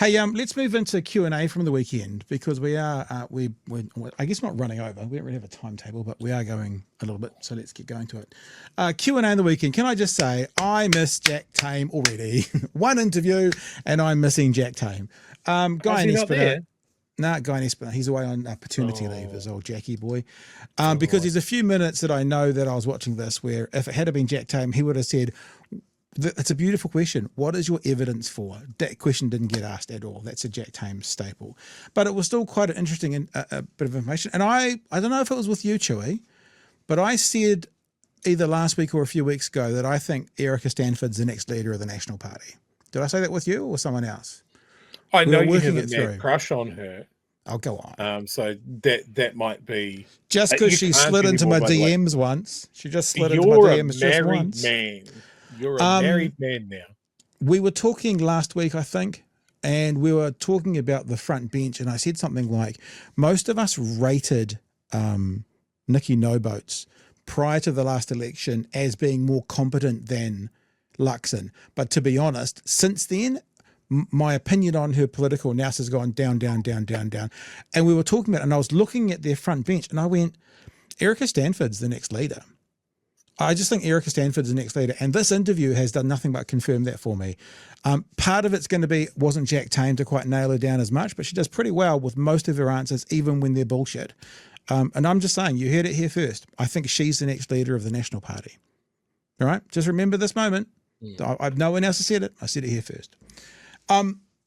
Hey, let's move into Q&A from the weekend because we are, we're I guess not running over. We don't really have a timetable, but we are going a little bit. So let's get going to it. Q&A in the weekend. Can I just say, I miss Jack Tame already. One interview and I'm missing Jack Tame. Guy in Esplanade. Guy in Esplanade. He's away on paternity leave, his old Jackie boy. Because there's a few minutes that I know that I was watching this where if it had been Jack Tame, he would have said, it's a beautiful question. What is your evidence for? That question didn't get asked at all. That's a Jack Tame staple. But it was still quite an interesting a bit of information. And I don't know if it was with you, Chewie, but I said either last week or a few weeks ago that I think Erica Stanford's the next leader of the National Party. Did I say that with you or someone else? I know you have a mad crush on her. I'll go on. So that might be... Just because she slid into my DMs once. She just slid into my DMs just once. Man. You're a married man now. We were talking last week, I think, and we were talking about the front bench, and I said something like, most of us rated Nikki Noboats prior to the last election as being more competent than Luxon. But to be honest, since then, my opinion on her political analysis has gone down, down, down, down, down. And we were talking about it, and I was looking at their front bench, and I went, Erica Stanford's the next leader. I just think Erica Stanford's the next leader, and this interview has done nothing but confirm that for me. Part of it's going to be, wasn't Jack Tame to quite nail her down as much, but she does pretty well with most of her answers, even when they're bullshit. And I'm just saying, you heard it here first. I think she's the next leader of the National Party. All right? Just remember this moment. No one else has said it. I said it here first.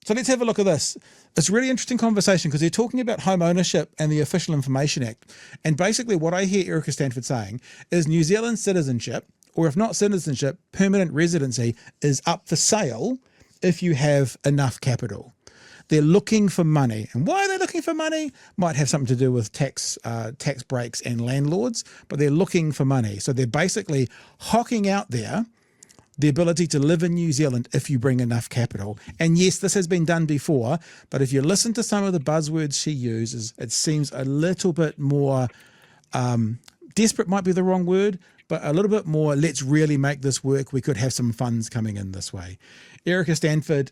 So let's have a look at this. It's a really interesting conversation because they're talking about home ownership and the Official Information Act. And basically what I hear Erica Stanford saying is New Zealand citizenship, or if not citizenship, permanent residency is up for sale if you have enough capital. They're looking for money. And why are they looking for money? Might have something to do with tax breaks and landlords, but they're looking for money. So they're basically hocking out there the ability to live in New Zealand if you bring enough capital. And yes, this has been done before, but if you listen to some of the buzzwords she uses, it seems a little bit more, desperate might be the wrong word, but a little bit more, let's really make this work. We could have some funds coming in this way. Erica Stanford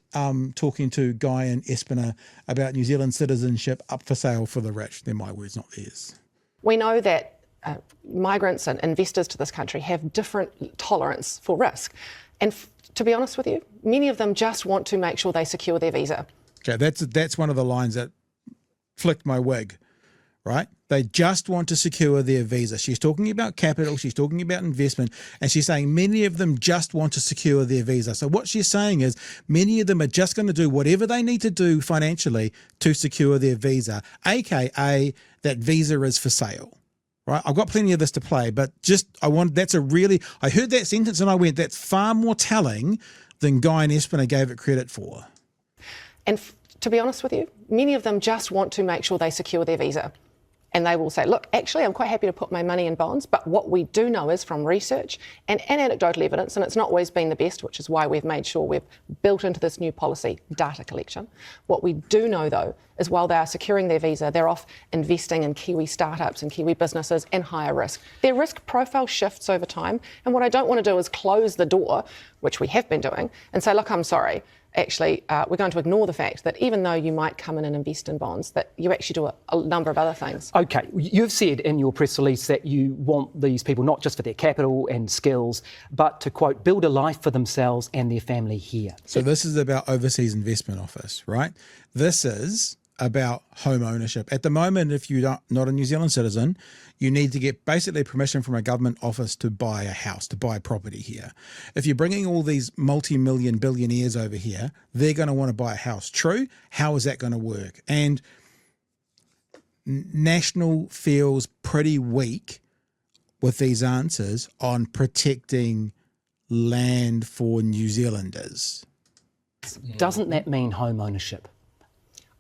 talking to Guy in Esplanade about New Zealand citizenship up for sale for the rich. They're my words, not theirs. We know that migrants and investors to this country have different tolerance for risk. And to be honest with you, many of them just want to make sure they secure their visa. Okay, that's one of the lines that flicked my wig, right? They just want to secure their visa. She's talking about capital, she's talking about investment, and she's saying many of them just want to secure their visa. So what she's saying is many of them are just going to do whatever they need to do financially to secure their visa, aka that visa is for sale. Right, I've got plenty of this to play, but I heard that sentence and I went, that's far more telling than Guy in Esplanade gave it credit for. And to be honest with you, many of them just want to make sure they secure their visa. And they will say, look, actually, I'm quite happy to put my money in bonds, but what we do know is from research and anecdotal evidence, and it's not always been the best, which is why we've made sure we've built into this new policy data collection. What we do know, though, is while they are securing their visa, they're off investing in Kiwi startups and Kiwi businesses and higher risk. Their risk profile shifts over time, and what I don't want to do is close the door, which we have been doing, and say, look, I'm sorry. Actually, we're going to ignore the fact that even though you might come in and invest in bonds, that you actually do a number of other things. Okay, you've said in your press release that you want these people not just for their capital and skills, but to, quote, build a life for themselves and their family here. So this is about Overseas Investment Office, right? This is about home ownership. At the moment, if you're not a New Zealand citizen, you need to get basically permission from a government office to buy a house, to buy property here. If you're bringing all these multi-million billionaires over here, they're going to want to buy a house. True. How is that going to work? And National feels pretty weak with these answers on protecting land for New Zealanders. Doesn't that mean home ownership?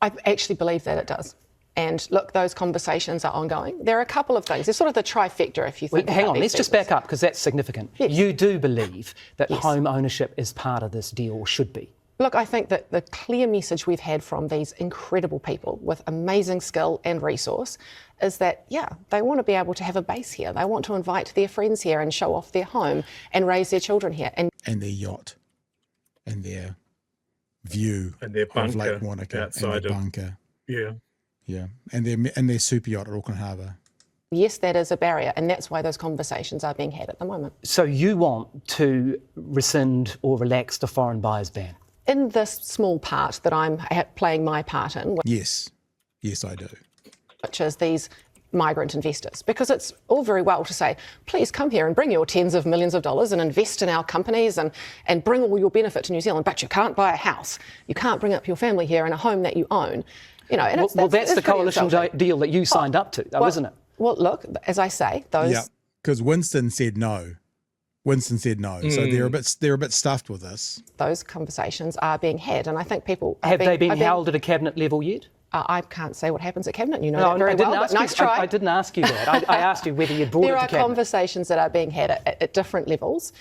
I actually believe that it does. And look, those conversations are ongoing. There are a couple of things. There's sort of the trifecta, if you think. Hang on, let's just back up because that's significant. Yes. You do believe that home ownership is part of this deal, or should be? Look, I think that the clear message we've had from these incredible people with amazing skill and resource is that, yeah, they want to be able to have a base here. They want to invite their friends here and show off their home and raise their children here. And their yacht and their view And their of Lake bunker Wanaka outside and their of- bunker. Yeah. Yeah, and their super yacht at Auckland Harbour. Yes, that is a barrier, and that's why those conversations are being had at the moment. So you want to rescind or relax the foreign buyers ban? In this small part that I'm playing my part in, Yes, I do. which is these migrant investors, because it's all very well to say, please come here and bring your tens of millions of dollars and invest in our companies and bring all your benefit to New Zealand, but you can't buy a house. You can't bring up your family here in a home that you own. You know, and that's the coalition deal that you signed up to, though, isn't it? Well, look, as I say, those... Yeah, because Winston said no. So they're a bit stuffed with this. Those conversations are being had, and I think people... Have they been held at a cabinet level yet? I can't say what happens at cabinet. You know that very well, but nice try. I didn't ask you that. I asked you whether you'd brought it to cabinet. There are conversations that are being had at different levels,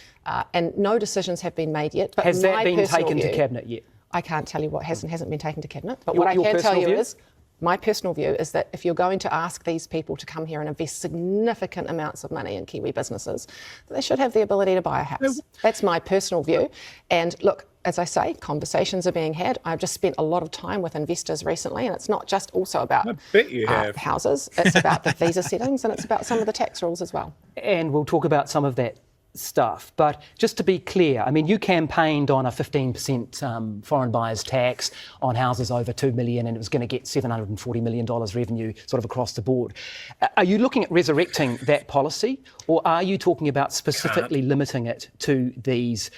and no decisions have been made yet. But has that been taken to cabinet yet? I can't tell you what has and hasn't been taken to cabinet, but what I can tell you is, my personal view is that if you're going to ask these people to come here and invest significant amounts of money in Kiwi businesses, they should have the ability to buy a house. That's my personal view. And look, as I say, conversations are being had. I've just spent a lot of time with investors recently, and it's not just also about houses. It's about the visa settings, and it's about some of the tax rules as well. And we'll talk about some of that stuff. But just to be clear, I mean, you campaigned on a 15% foreign buyers tax on houses over $2 million, and it was going to get $740 million revenue sort of across the board. Are you looking at resurrecting that policy, or are you talking about specifically limiting it to these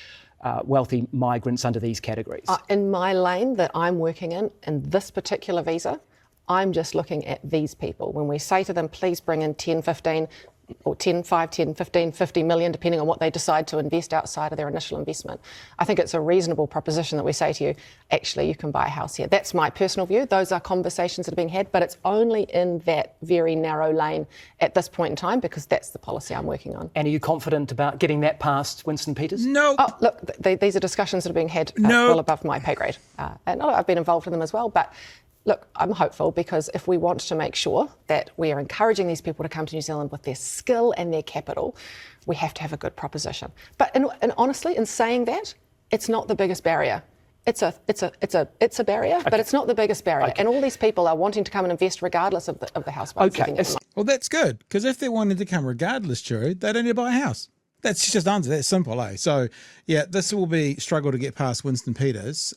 wealthy migrants under these categories? In my lane that I'm working in this particular visa, I'm just looking at these people. When we say to them, please bring in 10, 15, or 10, 5, 10, 15, 50 million, depending on what they decide to invest outside of their initial investment. I think it's a reasonable proposition that we say to you, actually, you can buy a house here. That's my personal view. Those are conversations that are being had, but it's only in that very narrow lane at this point in time, because that's the policy I'm working on. And are you confident about getting that past Winston Peters? No. Oh, look, these are discussions that are being had well above my pay grade. And I've been involved in them as well, but look, I'm hopeful, because if we want to make sure that we are encouraging these people to come to New Zealand with their skill and their capital, we have to have a good proposition. But and honestly, in saying that, it's not the biggest barrier. It's a barrier, but it's not the biggest barrier. Okay. And all these people are wanting to come and invest regardless of the house price. Okay. Well, that's good, because if they wanted to come regardless, Chewie, they don't need to buy a house. That's just answer. That's simple, eh? So, yeah, this will be struggle to get past Winston Peters.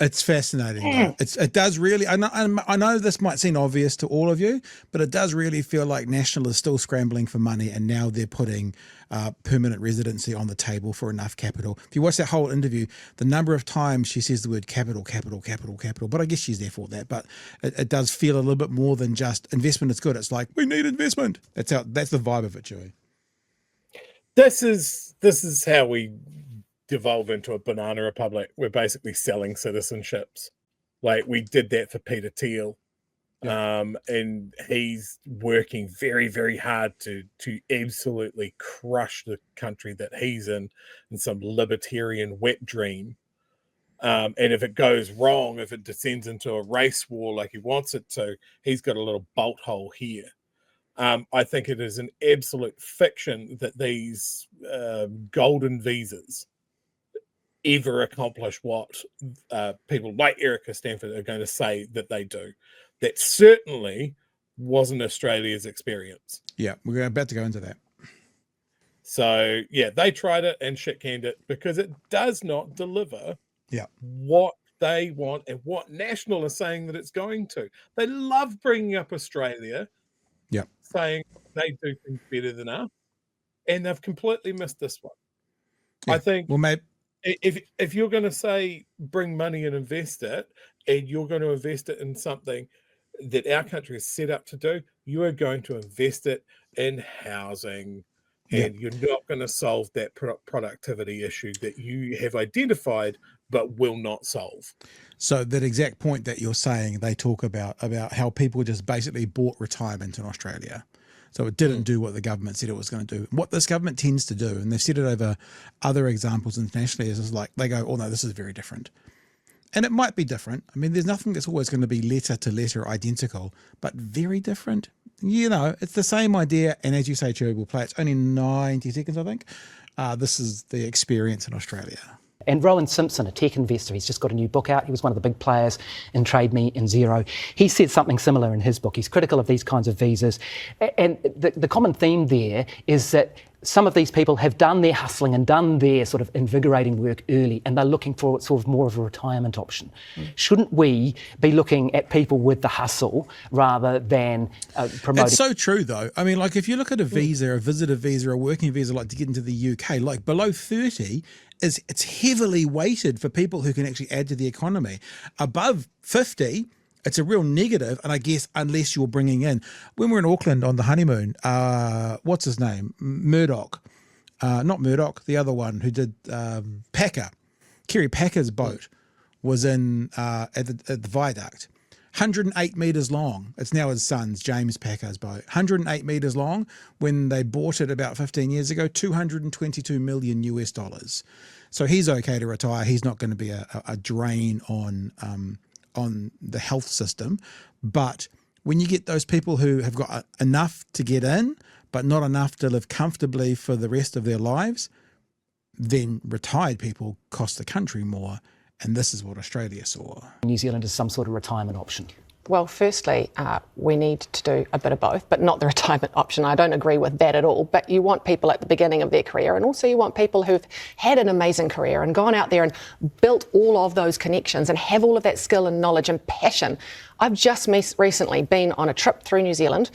It's fascinating. It does really. I know this might seem obvious to all of you, but it does really feel like National is still scrambling for money, and now they're putting permanent residency on the table for enough capital. If you watch that whole interview, the number of times she says the word capital, but I guess she's there for that. But it does feel a little bit more than just investment is good. It's like, we need investment. That's the vibe of it, Chewie. This is how we devolve into a banana republic. We're basically selling citizenships. Like, we did that for Peter Thiel. Yeah. And he's working very, very hard to absolutely crush the country that he's in some libertarian wet dream. And if it goes wrong, if it descends into a race war like he wants it to, he's got a little bolt hole here. I think it is an absolute fiction that these golden visas ever accomplish what people like Erica Stanford are going to say that they do. That certainly wasn't Australia's experience. Yeah, we're about to go into that. So, yeah, they tried it and shit canned it because it does not deliver what they want and what National is saying that it's going to. They love bringing up Australia, saying they do things better than us, and they've completely missed this one. I think... Well, maybe... If you're going to say bring money and invest it, and you're going to invest it in something that our country is set up to do, you are going to invest it in housing, and you're not going to solve that productivity issue that you have identified but will not solve. So that exact point that you're saying, they talk about how people just basically bought retirement in Australia. So it didn't do what the government said it was going to do. What this government tends to do, and they've said it over other examples internationally, is like they go, oh no, this is very different. And it might be different. I mean, there's nothing that's always going to be letter to letter identical, but very different. You know, it's the same idea. And as you say, Chewie, we'll play. It's only 90 seconds, I think. This is the experience in Australia. And Rowan Simpson, a tech investor, he's just got a new book out. He was one of the big players in Trade Me and Xero. He said something similar in his book. He's critical of these kinds of visas. And the common theme there is that some of these people have done their hustling and done their sort of invigorating work early, and they're looking for sort of more of a retirement option. Shouldn't we be looking at people with the hustle rather than promoting? It's so true, though. I mean, like, if you look at a visa, a visitor visa, a working visa, like to get into the UK, like below 30, it's heavily weighted for people who can actually add to the economy. Above 50, it's a real negative, and I guess unless you're bringing in, when we're in Auckland on the honeymoon, what's his name? Murdoch, not Murdoch, the other one who did Packer. Kerry Packer's boat was in at the viaduct, 108 metres long. It's now his son's, James Packer's boat, 108 metres long. When they bought it about 15 years ago, $222 million US. So he's okay to retire. He's not going to be a drain on the health system. But when you get those people who have got enough to get in, but not enough to live comfortably for the rest of their lives, then retired people cost the country more. And this is what Australia saw. New Zealand as some sort of retirement option? Well, firstly, we need to do a bit of both, but not the retirement option. I don't agree with that at all. But you want people at the beginning of their career, and also you want people who've had an amazing career and gone out there and built all of those connections and have all of that skill and knowledge and passion. I've just recently been on a trip through New Zealand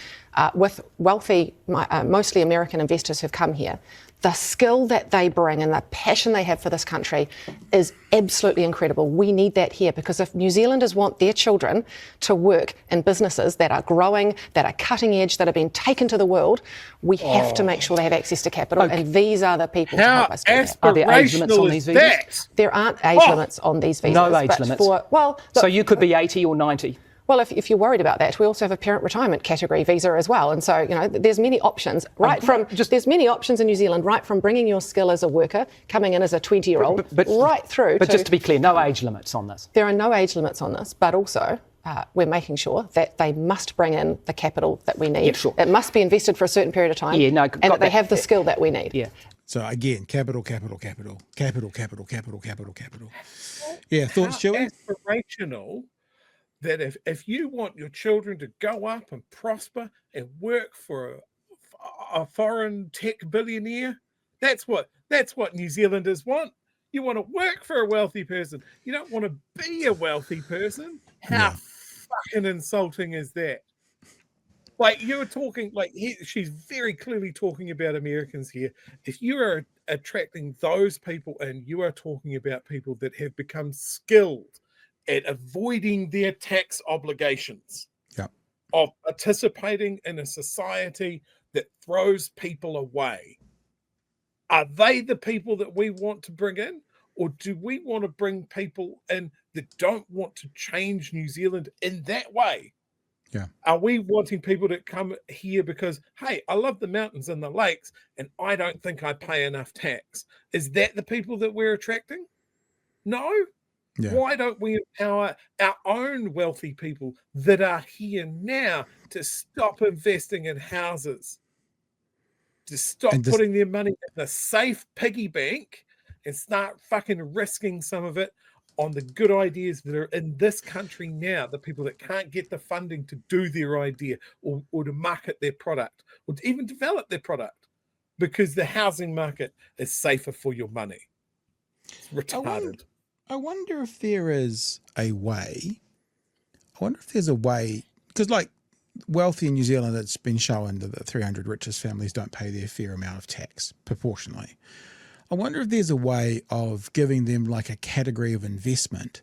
with wealthy, mostly American investors who've come here. The skill that they bring and the passion they have for this country is absolutely incredible. We need that here, because if New Zealanders want their children to work in businesses that are growing, that are cutting edge, that are being taken to the world, we have to make sure they have access to capital. Okay. And these are the people to help us do that. Are there age limits on these visas? There aren't age limits on these visas. No age limits? Look, so you could be 80 or 90? Well, if you're worried about that, we also have a parent retirement category visa as well. And so, there's many options, there's many options in New Zealand, right from bringing your skill as a worker, coming in as a 20-year-old, right through. But just to be clear, no age limits on this? There are no age limits on this, but also we're making sure that they must bring in the capital that we need. Yeah, sure. It must be invested for a certain period of time, and that they have the skill that we need. Yeah. So again, capital. Yeah, thoughts, Chewie? Aspirational. That if you want your children to go up and prosper and work for a foreign tech billionaire, that's what New Zealanders want. You want to work for a wealthy person. You don't want to be a wealthy person. How fucking insulting is that? Like, you're talking, she's very clearly talking about Americans here. If you are attracting those people, and you are talking about people that have become skilled at avoiding their tax obligations, of participating in a society that throws people away. Are they the people that we want to bring in? Or do we want to bring people in that don't want to change New Zealand in that way? Yeah. Are we wanting people to come here because, hey, I love the mountains and the lakes, and I don't think I pay enough tax? Is that the people that we're attracting? No. Yeah. Why don't we empower our own wealthy people that are here now to stop investing in houses, to stop putting their money in the safe piggy bank, and start fucking risking some of it on the good ideas that are in this country now, the people that can't get the funding to do their idea or to market their product or to even develop their product, because the housing market is safer for your money. It's retarded. I wonder if there is a way. Because like wealthy in New Zealand, it's been shown that the 300 richest families don't pay their fair amount of tax proportionally. I wonder if there's a way of giving them like a category of investment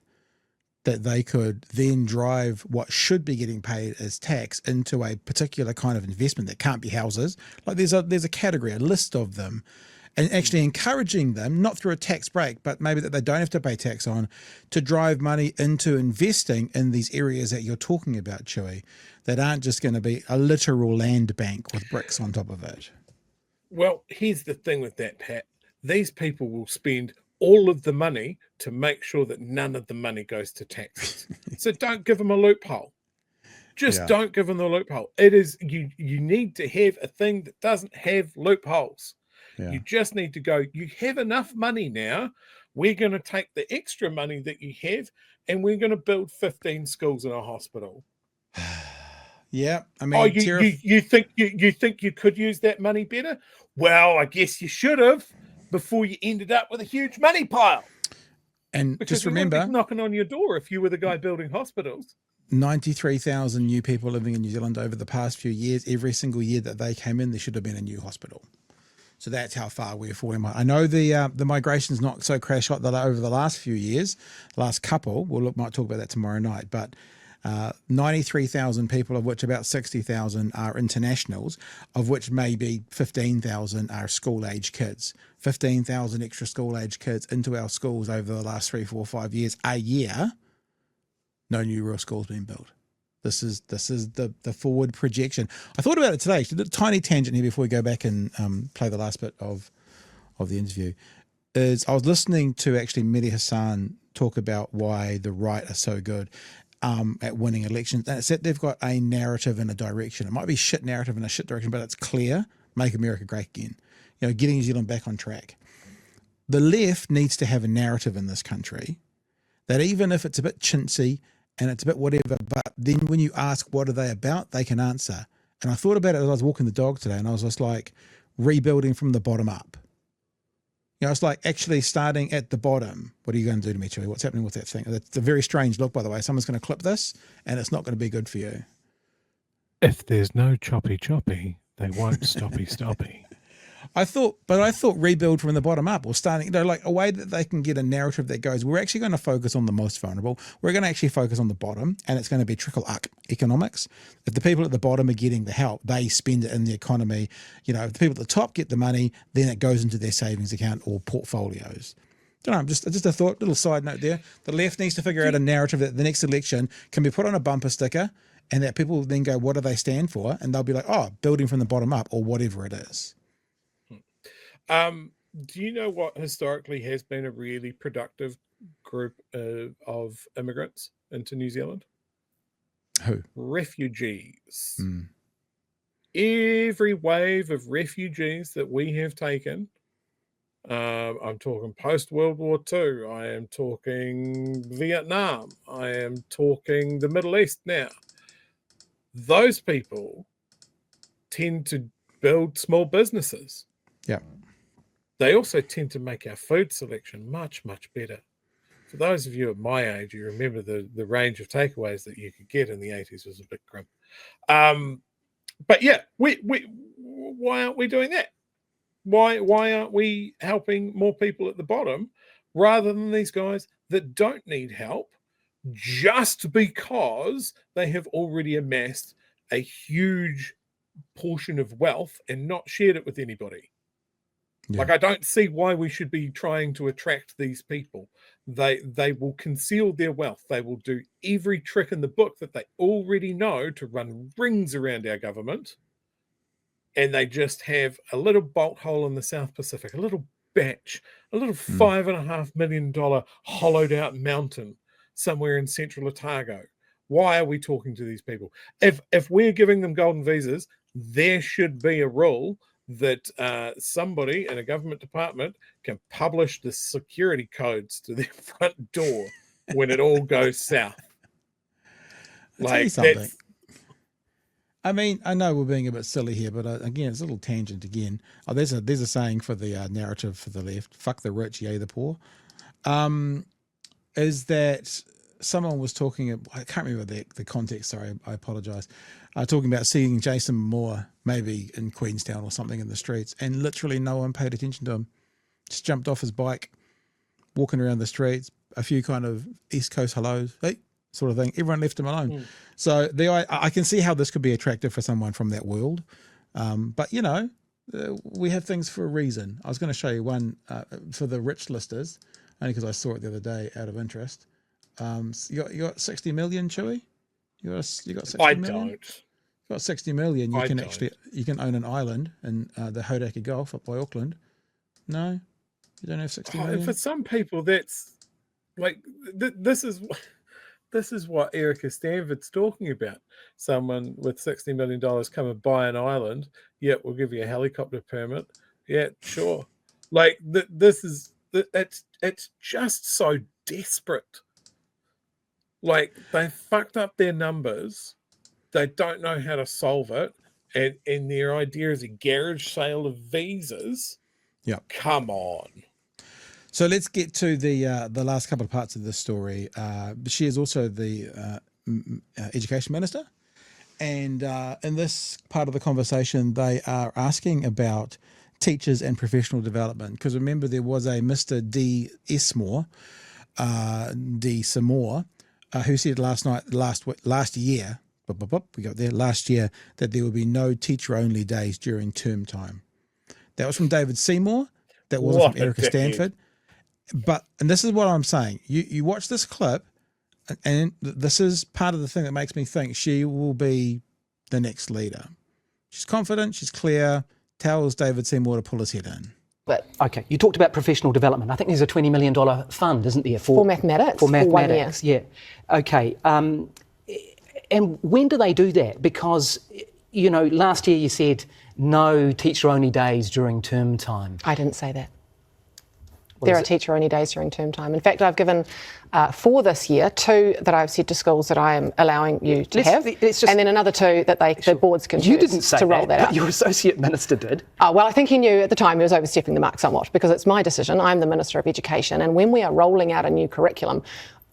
that they could then drive what should be getting paid as tax into a particular kind of investment that can't be houses. Like there's a category, a list of them, and actually encouraging them, not through a tax break, but maybe that they don't have to pay tax on, to drive money into investing in these areas that you're talking about, Chewie, that aren't just going to be a literal land bank with bricks on top of it. Well, here's the thing with that, Pat. These people will spend all of the money to make sure that none of the money goes to taxes. So don't give them a loophole. Just don't give them the loophole. It is you need to have a thing that doesn't have loopholes. Yeah. You just need to go, you have enough money now we're going to take the extra money that you have and we're going to build 15 schools and a hospital. Yeah, I Oh, mean, you think you could use that money better? Well, I guess you should have before you ended up with a huge money pile. and Because just we wouldn't remember, be knocking on your door if you were the guy building hospitals. 93,000 new people living in New Zealand over the past few years. Every single year that they came in, there should have been a new hospital. So that's how far we're falling. I know the migration's not so crash hot over the last few years, last couple. Might talk about that tomorrow night. But 93,000 people, of which about 60,000 are internationals, of which maybe 15,000 are school-age kids. 15,000 extra school-age kids into our schools over the last 3, 4, 5 years a year. No new real schools being built. This is the forward projection. I thought about it today. Actually, a tiny tangent here before we go back and play the last bit of the interview. Is I was listening to actually Mehdi Hassan talk about why the right are so good at winning elections. And it's that they've got a narrative and a direction. It might be shit narrative and a shit direction, but it's clear. Make America great again. You know, getting New Zealand back on track. The left needs to have a narrative in this country that even if it's a bit chintzy and it's a bit whatever, but then when you ask what are they about, they can answer. And I thought about it as I was walking the dog today, and I was just like, rebuilding from the bottom up. You know, it's like actually starting at the bottom. What are you going to do to me, Chewie? What's happening with that thing? It's a very strange look, by the way. Someone's going to clip this, and it's not going to be good for you. If there's no choppy, they won't stoppy. I thought rebuild from the bottom up, or starting, like a way that they can get a narrative that goes, we're actually going to focus on the most vulnerable. We're going to actually focus on the bottom, and it's going to be trickle up economics. If the people at the bottom are getting the help, they spend it in the economy. You know, if the people at the top get the money, then it goes into their savings account or portfolios. Don't know, just a thought, little side note there. The left needs to figure out a narrative that the next election can be put on a bumper sticker, and that people then go, what do they stand for? And they'll be like, oh, building from the bottom up, or whatever it is. Do you know what historically has been a really productive group of immigrants into New Zealand? Who? Refugees. Every wave of refugees that we have taken, I'm talking post-World War II, I am talking Vietnam, I am talking the Middle East now. Those people tend to build small businesses. Yeah. They also tend to make our food selection much, much better. For those of you at my age, you remember the range of takeaways that you could get in the 80s was a bit grim. But yeah, why aren't we doing that? Why aren't we helping more people at the bottom rather than these guys that don't need help just because they have already amassed a huge portion of wealth and not shared it with anybody? Yeah. Like, I don't see why we should be trying to attract these people. They will conceal their wealth. They will do every trick in the book that they already know to run rings around our government. And they just have a little bolt hole in the South Pacific, a little batch, a little $5.5 million hollowed out mountain somewhere in central Otago. Why are we talking to these people? If we're giving them golden visas, there should be a rule that somebody in a government department can publish the security codes to their front door when it all goes south. Like, something. I mean, I know we're being a bit silly here, but again, it's a little tangent again. Oh, there's a saying for the narrative for the left: "Fuck the rich, yay the poor." Is that someone was talking? I can't remember the context. Sorry, I apologize. Talking about seeing Jason Moore maybe in Queenstown or something in the streets, and literally no one paid attention to him. Just jumped off his bike, walking around the streets, a few kind of East Coast hellos, hey, sort of thing. Everyone left him alone. So I can see how this could be attractive for someone from that world. But, you know, we have things for a reason. I was going to show you one for the rich listers, only because I saw it the other day out of interest. You got 60 million, Chewie? You got 60 million? Don't. You got 60 million. You can own an island in the Hodaki Gulf up by Auckland. No, you don't have 60 million. For some people, that's like this is what Erica Stanford's talking about. Someone with $60 million come and buy an island. Yeah, we'll give you a helicopter permit. Yeah, sure. Like this is it's just so desperate. Like, they fucked up their numbers. They don't know how to solve it. And their idea is a garage sale of visas. Yeah. Come on. So let's get to the last couple of parts of this story. She is also the education minister. And in this part of the conversation, they are asking about teachers and professional development. Because remember, there was a Mr. D. Esmore, D. Samore, who said last year, we got there, last year, that there would be no teacher-only days during term time. That was from David Seymour. That wasn't from Erica Stanford. And this is what I'm saying. You watch this clip, and this is part of the thing that makes me think she will be the next leader. She's confident, she's clear, tells David Seymour to pull his head in. But Okay, you talked about professional development. I think there's a $20 million fund, isn't there? for mathematics, For for 1 year. mathematics, yeah. Okay, and when do they do that? Because, last year you said no teacher-only days during term time. I didn't say that. What There is are it? teacher-only days during term time. In fact, I've given for this year 2 that I've said to schools that I am allowing you to have, and then another 2 that the boards can You choose didn't say to roll that but out. your associate minister did. Well, I think he knew at the time he was overstepping the mark somewhat, because it's my decision. I'm the Minister of Education, and when we are rolling out a new curriculum,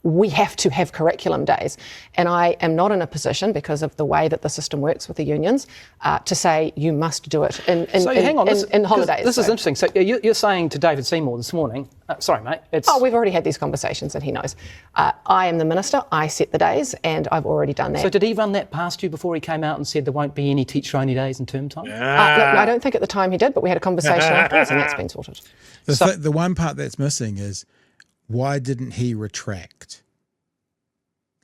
we have to have curriculum days. And I am not in a position, because of the way that the system works with the unions, to say you must do it in holidays. This is interesting. So you're saying to David Seymour this morning, sorry, mate. We've already had these conversations, and he knows. I am the minister. I set the days, and I've already done that. So did he run that past you before he came out and said there won't be any teacher-only days in term time? Look, I don't think at the time he did, but we had a conversation afterwards, and that's been sorted. The one part that's missing is, why didn't he retract?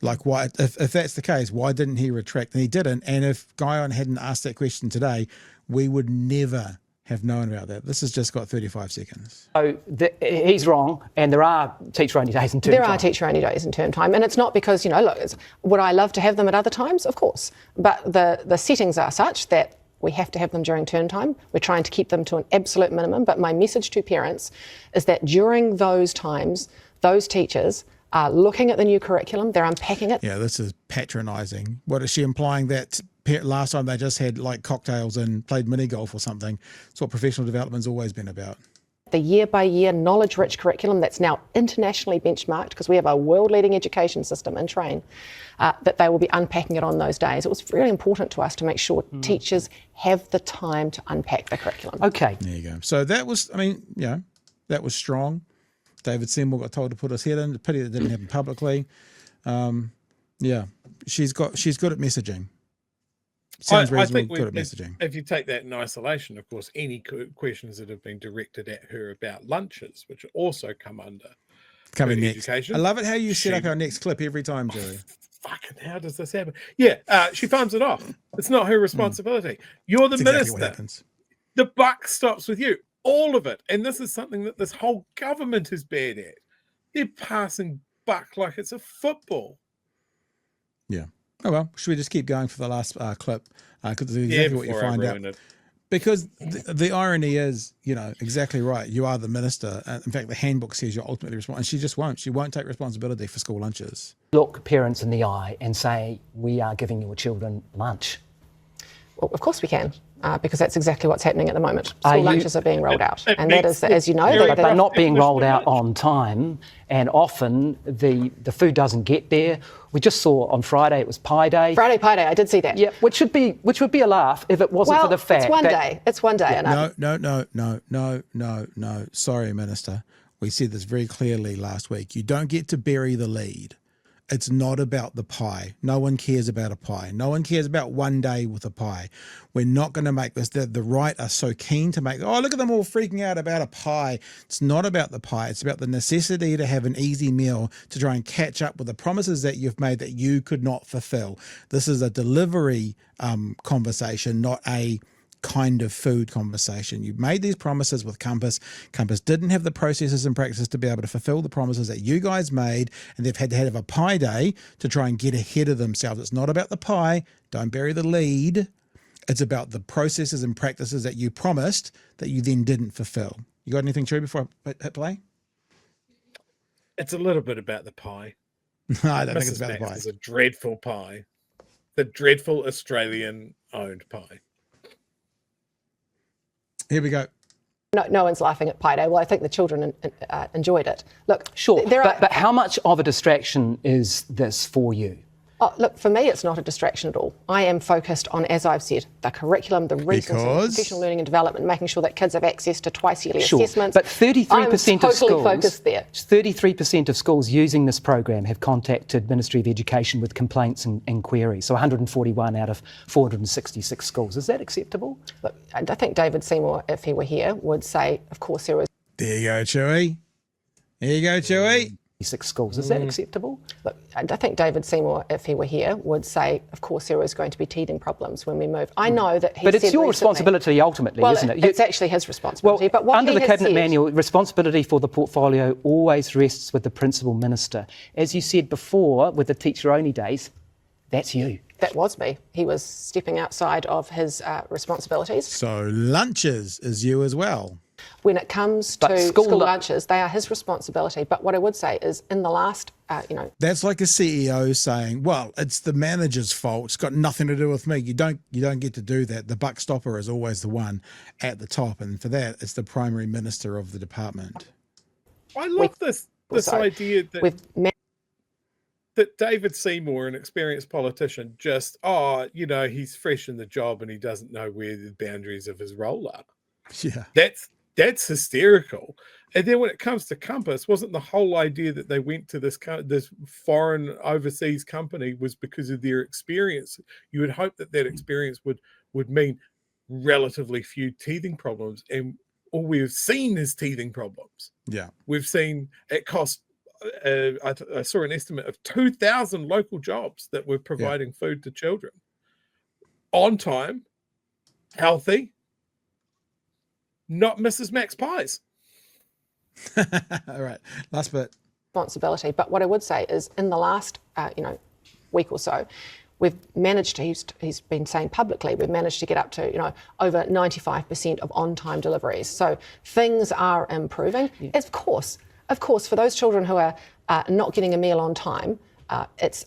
Like, why? If that's the case, why didn't he retract? And he didn't. And if Guyon hadn't asked that question today, we would never have known about that. This has just got 35 seconds. So he's wrong, and there are teacher-only days in term time. There are teacher-only days in term time, and it's not because, look, would I love to have them at other times? Of course. But the settings are such that we have to have them during term time. We're trying to keep them to an absolute minimum. But my message to parents is that during those times, those teachers are looking at the new curriculum, they're unpacking it. Yeah, this is patronising. What is she implying, that last time they just had like cocktails and played mini golf or something? It's what professional development's always been about. The year-by-year knowledge-rich curriculum that's now internationally benchmarked, because we have a world-leading education system in Train, that they will be unpacking it on those days. It was really important to us to make sure teachers have the time to unpack the curriculum. Okay. There you go. So that was, that was strong. David Seymour got told to put his head in. The pity that didn't happen publicly. She's good at messaging. Sounds reasonable, good at messaging. If you take that in isolation, of course, any questions that have been directed at her about lunches, which also come under Coming next. education. I love it how you set up our next clip every time, Joey. Fucking how does this happen? Yeah, she farms it off. It's not her responsibility. You're the That's minister. exactly what happens. The buck stops with you. All of it. And this is something that this whole government is bad at. They're passing buck like it's a football. Yeah. Oh, well, should we just keep going for the last clip? Because this is exactly what you find out. Because the irony is, exactly right. You are the minister. In fact, the handbook says you're ultimately responsible. And she just won't. She won't take responsibility for school lunches. Look parents in the eye and say, we are giving your children lunch. Well, of course we can, because that's exactly what's happening at the moment. School lunches are being rolled out. And that is, as you know, But they're not being rolled out on time, and often the food doesn't get there. We just saw on Friday it was Pie Day. Friday Pie Day, I did see that. Yeah, which would be a laugh if it wasn't for the fact it's one that day. It's one day. No. Sorry, Minister. We said this very clearly last week. You don't get to bury the lead. It's not about the pie. No one cares about a pie. No one cares about one day with a pie. We're not going to make this. The right are so keen to make, look at them all freaking out about a pie. It's not about the pie. It's about the necessity to have an easy meal to try and catch up with the promises that you've made that you could not fulfill. This is a delivery conversation, not a kind of food conversation. You made these promises with Compass. Compass didn't have the processes and practices to be able to fulfill the promises that you guys made, and they've had to have a pie day to try and get ahead of themselves. It's not about the pie. Don't bury the lead. It's about the processes and practices that you promised that you then didn't fulfill. You got anything, Chewie, before I hit play? It's a little bit about the pie. No, I don't think Mrs. it's about the Max pie. is a dreadful pie. The dreadful Australian-owned pie. Here we go. No one's laughing at Pi Day. Well, I think the children enjoyed it. Look, Sure, there are. but how much of a distraction is this for you? Oh, look, for me, it's not a distraction at all. I am focused on, as I've said, the curriculum, the resources, Because? professional learning and development, making sure that kids have access to twice-yearly Sure, assessments. but 33% I'm of totally schools, focused there. 33% of schools using this program have contacted Ministry of Education with complaints and queries. So 141 out of 466 schools. Is that acceptable? Look, I think David Seymour, if he were here, would say, of course, there was. There you go, Chewie. There you go, Chewie. 6 schools. Is that acceptable? Look, I think David Seymour, if he were here, would say, of course, there is going to be teething problems when we move. I know that he But it's said your recently, responsibility ultimately, well, isn't it? It's actually his responsibility. But what under he the has Cabinet said, Manual, responsibility for the portfolio always rests with the Principal Minister. As you said before, with the teacher-only days, that's you. that was me. He was stepping outside of his responsibilities. So lunches is you as well. When it comes But to school school lu- lunches, they are his responsibility. But what I would say is, in the last, That's like a CEO saying, "Well, it's the manager's fault. It's got nothing to do with me. You don't get to do that. The buck stopper is always the one at the top, and for that, it's the primary minister of the department." I love this sorry, idea that that David Seymour, an experienced politician, just he's fresh in the job and he doesn't know where the boundaries of his role are. Yeah. That's hysterical. And then when it comes to Compass, wasn't the whole idea that they went to this foreign overseas company was because of their experience? You would hope that experience would mean relatively few teething problems, and all we've seen is teething problems. Yeah. We've seen it cost. I saw an estimate of 2,000 local jobs that were providing food to children on time, healthy. Not Mrs. Max pies. All right. Last bit. responsibility. But what I would say is, in the last, week or so, we've managed to, he's been saying publicly, we've managed to get up to, over 95% of on-time deliveries. So things are improving. Yeah. Of course, for those children who are not getting a meal on time, it's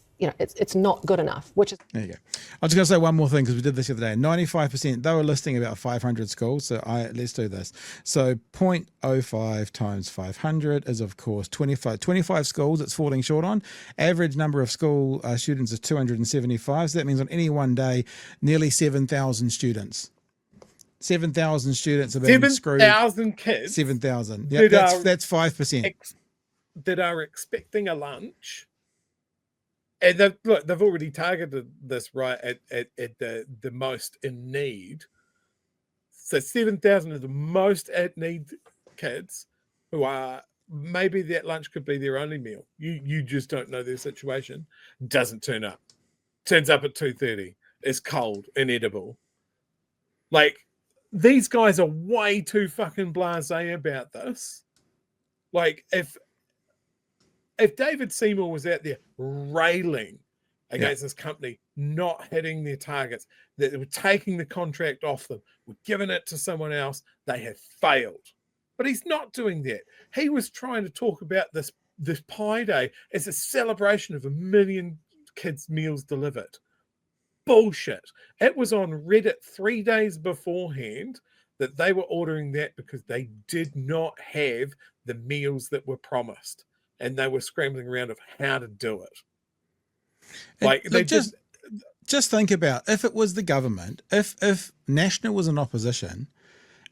not good enough, which is... There you go. I was going to say one more thing, because we did this the other day. 95%, they were listing about 500 schools, so let's do this. So 0.05 times 500 is, of course, 25 schools it's falling short on. Average number of school students is 275, so that means on any one day, nearly 7,000 students. 7,000 students have been screwed. 7,000 kids. 7,000. Yeah, that's 5%. That are expecting a lunch. And they've already targeted this right at the most in need. So 7,000 of the most at need kids who are, maybe that lunch could be their only meal. You just don't know their situation. Doesn't turn up. Turns up at 2:30. It's cold, inedible. Like, these guys are way too fucking blasé about this. Like, if David Seymour was out there railing against this company not hitting their targets, that they were taking the contract off them, were giving it to someone else, they have failed. But he's not doing that. He was trying to talk about this Pi Day as a celebration of 1 million kids' meals delivered. Bullshit. It was on Reddit 3 days beforehand that they were ordering that because they did not have the meals that were promised. And they were scrambling around of how to do it. Like, they just think about, if it was the government, if National was in opposition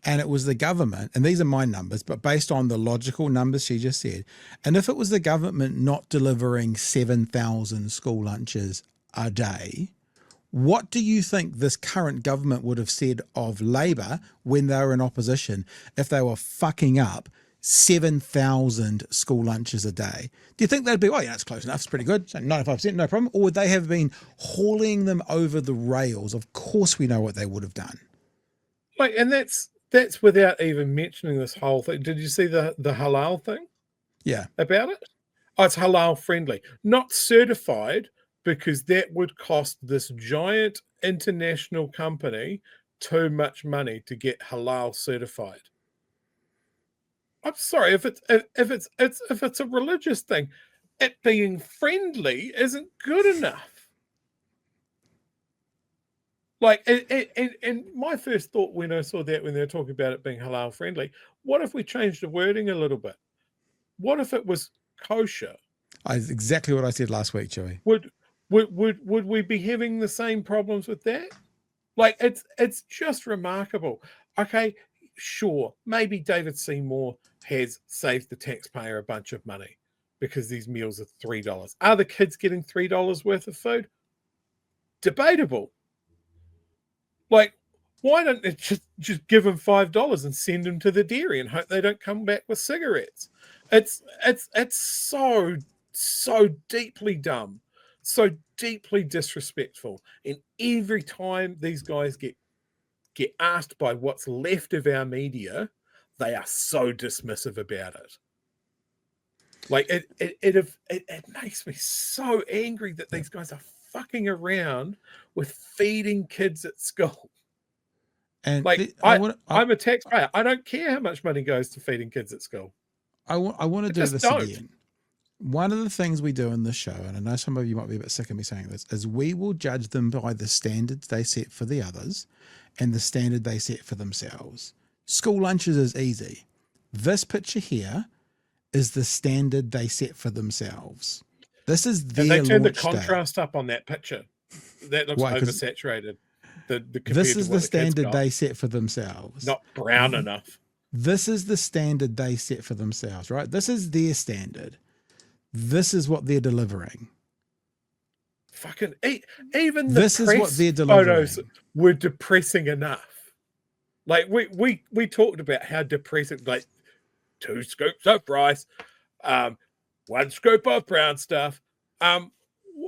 and it was the government, and these are my numbers, but based on the logical numbers she just said, and if it was the government not delivering 7,000 school lunches a day, what do you think this current government would have said of Labor when they were in opposition if they were fucking up 7,000 school lunches a day? Do you think they'd be, it's close enough, it's pretty good, so 95%, no problem? Or would they have been hauling them over the rails? Of course we know what they would have done. Like, and that's without even mentioning this whole thing. Did you see the halal thing? Yeah. About it? Oh, it's halal friendly. Not certified, because that would cost this giant international company too much money to get halal certified. I'm sorry, if it's a religious thing, it being friendly isn't good enough. Like, and my first thought when I saw that, when they were talking about it being halal friendly, what if we changed the wording a little bit? What if it was kosher? Exactly what I said last week, Chewie. Would we be having the same problems with that? Like, it's just remarkable. Okay, sure, maybe David Seymour has saved the taxpayer a bunch of money because these meals are $3. Are the kids getting $3 worth of food? Debatable. Like, why don't they just give them $5 and send them to the dairy and hope they don't come back with cigarettes? It's so deeply dumb, so deeply disrespectful. And every time these guys get asked by what's left of our media, they are so dismissive about it. Like, it makes me so angry that these guys are fucking around with feeding kids at school. And like, I'm a taxpayer. I don't care how much money goes to feeding kids at school. I want to do this don't. again. One of the things we do in this show, and I know some of you might be a bit sick of me saying this, is we will judge them by the standards they set for the others and the standard they set for themselves. School lunches is easy. This picture here is the standard they set for themselves. This is their And they turned the launch day. contrast up on that picture. That looks Why? 'Cause oversaturated. This is the standard they set for themselves. Not brown enough. This is the standard they set for themselves, right? This is their standard. This is what they're delivering. Fucking even the This is what press they're delivering. photos were depressing enough. Like, we talked about how depressing, like 2 scoops of rice, 1 scoop of brown stuff.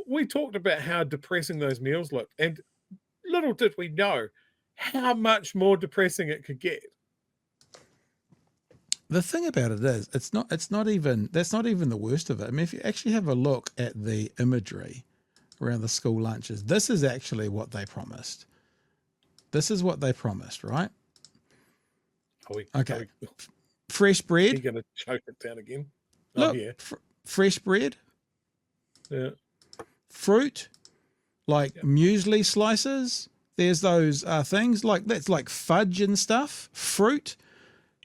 We talked about how depressing those meals looked, and little did we know how much more depressing it could get. The thing about it is, that's not even the worst of it. I mean, if you actually have a look at the imagery around the school lunches, this is actually what they promised. This is what they promised, right? Okay. Fresh bread. You're going to choke it down again. Look, yeah. Fresh bread. Yeah. Fruit, like muesli slices. There's those things like that's like fudge and stuff. Fruit,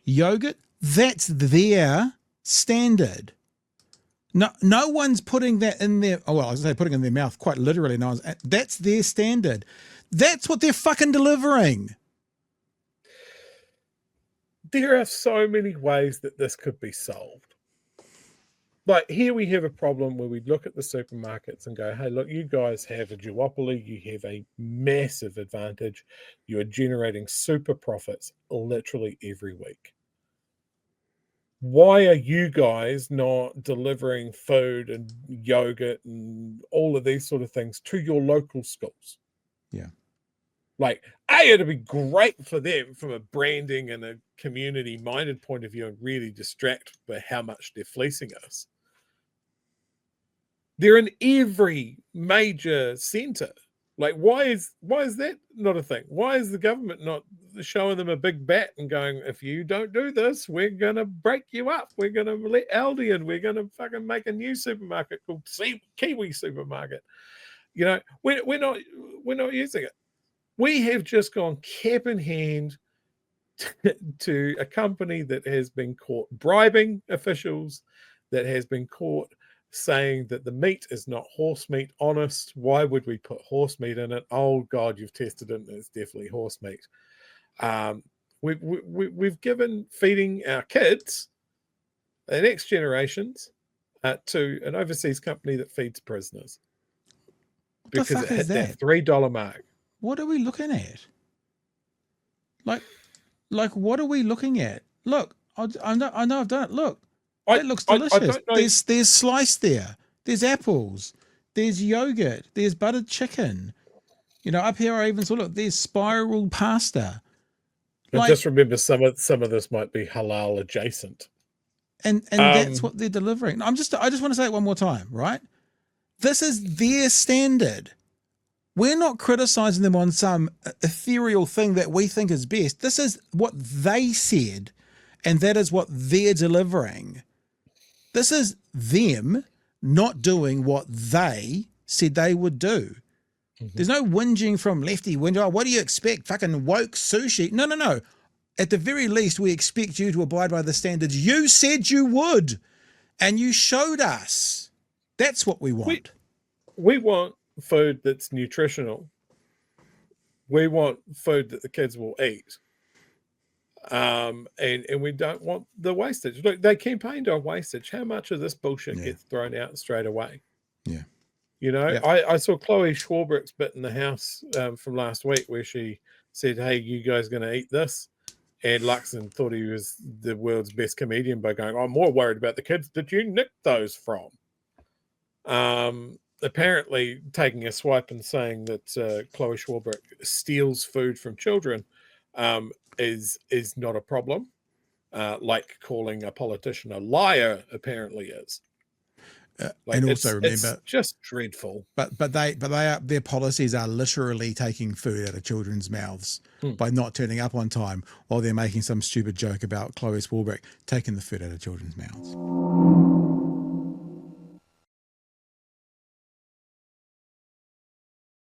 yogurt. That's their standard. No one's putting that in their. Oh well, I was going to say putting it in their mouth. Quite literally, no one's. That's their standard. That's what they're fucking delivering. There are so many ways that this could be solved. Like, here we have a problem where we look at the supermarkets and go, hey, look, you guys have a duopoly. You have a massive advantage. You are generating super profits literally every week. Why are you guys not delivering food and yogurt and all of these sort of things to your local schools? Yeah. Like, it'd be great for them from a branding and a community-minded point of view and really distract by how much they're fleecing us. They're in every major centre. Like, why is that not a thing? Why is the government not showing them a big bat and going, if you don't do this, we're going to break you up. We're going to let Aldi in. We're going to fucking make a new supermarket called Kiwi Supermarket. You know, we're not using it. We have just gone cap in hand to a company that has been caught bribing officials, that has been caught saying that the meat is not horse meat. Honest, why would we put horse meat in it? Oh God, you've tested it and it's definitely horse meat. We've given feeding our kids, the next generations, to an overseas company that feeds prisoners because it hit that $3 mark. What are we looking at? Like what are we looking at? Look, I know I've done it. Look. It looks delicious. There's slice there. There's apples. There's yogurt. There's buttered chicken. You know, up here I even saw, look, there's spiral pasta. But just remember, some of this might be halal adjacent. And that's what they're delivering. I just want to say it one more time, right? This is their standard. We're not criticizing them on some ethereal thing that we think is best. This is what they said. and that is what they're delivering. This is them not doing what they said they would do. There's no whinging from lefty whinging. Oh, what do you expect? Fucking woke sushi? No, no, no. At the very least, we expect you to abide by the standards you said you would, and you showed us. That's what we want. We want food that's nutritional. We want food that the kids will eat. And we don't want the wastage. Look, they campaigned on wastage. How much of this bullshit gets thrown out straight away? Yeah. You know, Yeah. I saw Chloe Schwarbrick's bit in the house from last week where she said, hey, you guys going to eat this? And Luxon thought he was the world's best comedian by going, I'm more worried about the kids that you nicked those from. Apparently taking a swipe and saying that Chloe Schwarbrick steals food from children is not a problem. Like calling a politician a liar apparently is. And also remember, it's just dreadful. But their policies are literally taking food out of children's mouths by not turning up on time while they're making some stupid joke about Chloe Schwarbrick taking the food out of children's mouths.